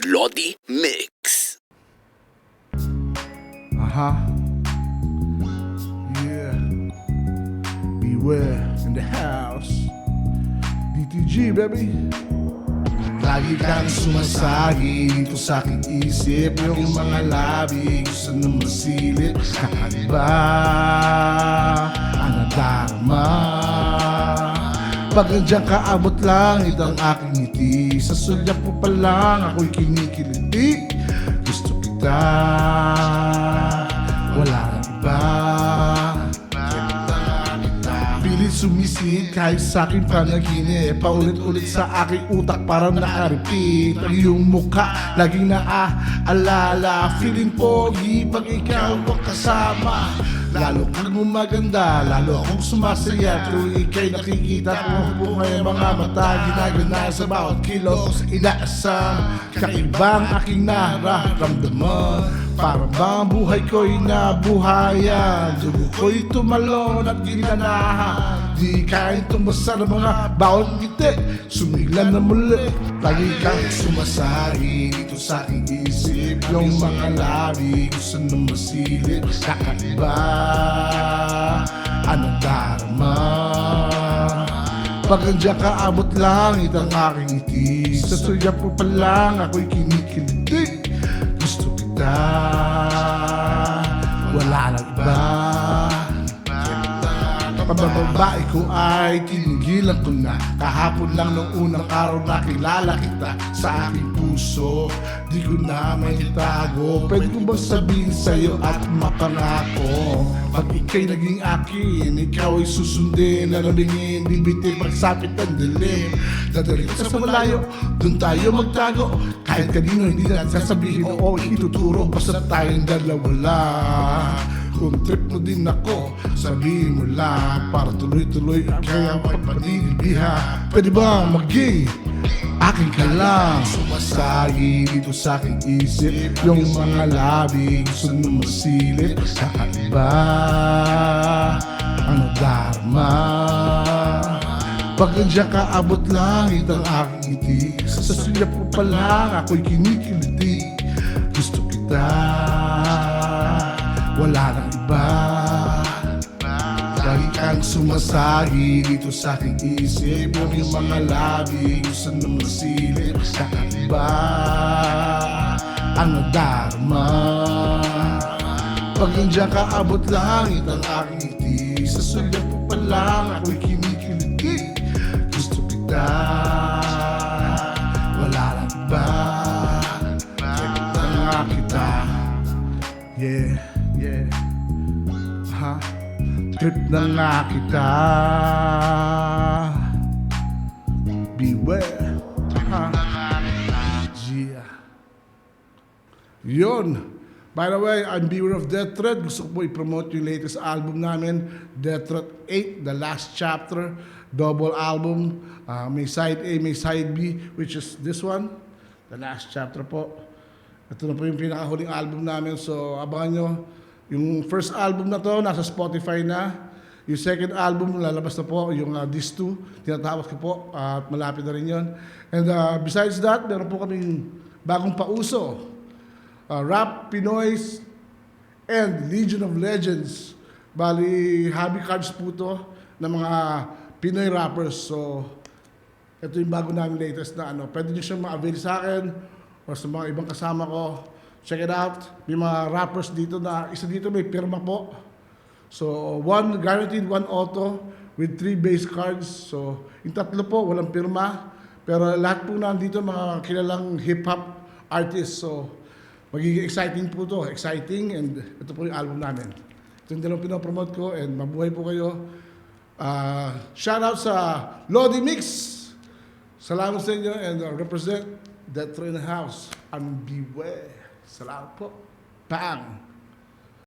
Lodi Mix. Yeah. Beware in the house. DTG, baby. Lagi kang sumasagi dito sa aking isip. Yung mga labi gusto na masilip. Kakaiba ang nadarama. Pag nandiyan ka, abot lang itang aking ngiti. Sa sulyap mo pa lang ako'y kinikiliti. Gusto kita, wala nang iba. Pilit sumisid kahit sa aking panaginip. Paulit-ulit sa aking utak parang naka-repeat. Ang iyong mukha laging naaalala. Feeling pogi pag ikaw ang kasama. Lalo kang gumaganda, lalo akong sumasaya. Tuwing ika'y nakikita ko po ngayong mga mata. Ginagana sa bawat kilos, inaasam. Kakaibang aking nararamdaman. Para bang buhay ko'y nabuhayan. Dugo ko'y tumalon at ginanahan. Di kain tumasa ng mga bawat ngiti. Sumigla na muli, lagi kang sumasari dito sa aking isip. Yung mga labi gusto na masilip. Kakaiba ang nadarama. Pag nandiyan ka, abot lang itang aking ngiti. Sa sulyap mo pa lang ako'y kinikiliti. Gusto kita, wala nang iba. Pagbababae ko ay tinigilan ko na. Kahapon lang nung unang araw nakilala kita. Sa aking puso, di ko na may itago. Pwede ko bang sabihin sa'yo at mapangako? Pag ika'y naging akin, ikaw ay susundin. Lalabingin, bibitin, pagsapit ang dilim. Dadalhin ka sa malayo, dun tayo magtago. Kahit kanino hindi natin sasabihin oo, ituturo. Basta tayong dalawa lang. Kung trip mo din ako, sabihin mo lang. Para tuloy-tuloy kaya pagpanilibihan. Pwede ba maging akin ka lang? Sumasagi dito sa aking isip. Yung mga labi gusto na masilip. Kakaiba ang nadarama. Pag nandiyan ka, abot lang itang aking ngiti. Sa sulyap mo pa lang ako'y kinikiliti. Gusto kita, wala nang iba. Lagi kang sumasagi dito sa aking isip. Yung mga labi gusto na masilip. Kakaiba ang nadarama. Pag nandiyan ka, abot lang itang aking ngiti. Sa sulyap mo pa lang ako'y kinikiliti. Gusto kita, wala nang iba. Kita nga kita. Yeah. Yeah. Trip na nga kita. Beware. Yeah. Yun. By the way, I'm Beware of Death Threat. Gusto ko po i-promote yung latest album namin, Death Threat 8, The Last Chapter. Double album. May side A, may side B, which is this one. The Last Chapter po. Ito na po yung pinakahuling album namin. So, abangan nyo. Yung first album na to, nasa Spotify na. Yung second album, lalabas na po. Yung These Two, tinatawag ko po. At malapit na rin yun. And besides that, meron po kaming bagong pauso. Rap, Pinoys, and Legion of Legends. Bali, hobby cards po to ng mga Pinoy rappers. So, ito yung bago namin latest na ano. Pwede nyo siyang ma-avail sa akin o sa mga ibang kasama ko. Check it out. May mga rappers dito na isa dito may pirma po. So, one guaranteed, one auto with 3 base cards. So, yung tatlo po, walang pirma. Pero lahat po nandito mga kilalang hip-hop artists. So, magiging exciting po to. Exciting, and ito po yung album namin. Ito yung dalawang pinopromote ko, and mabuhay po kayo. Shout out sa Lodi Mix. Salamat sa inyo, and represent Death Threat in the house. And beware. Salamat po. Bang!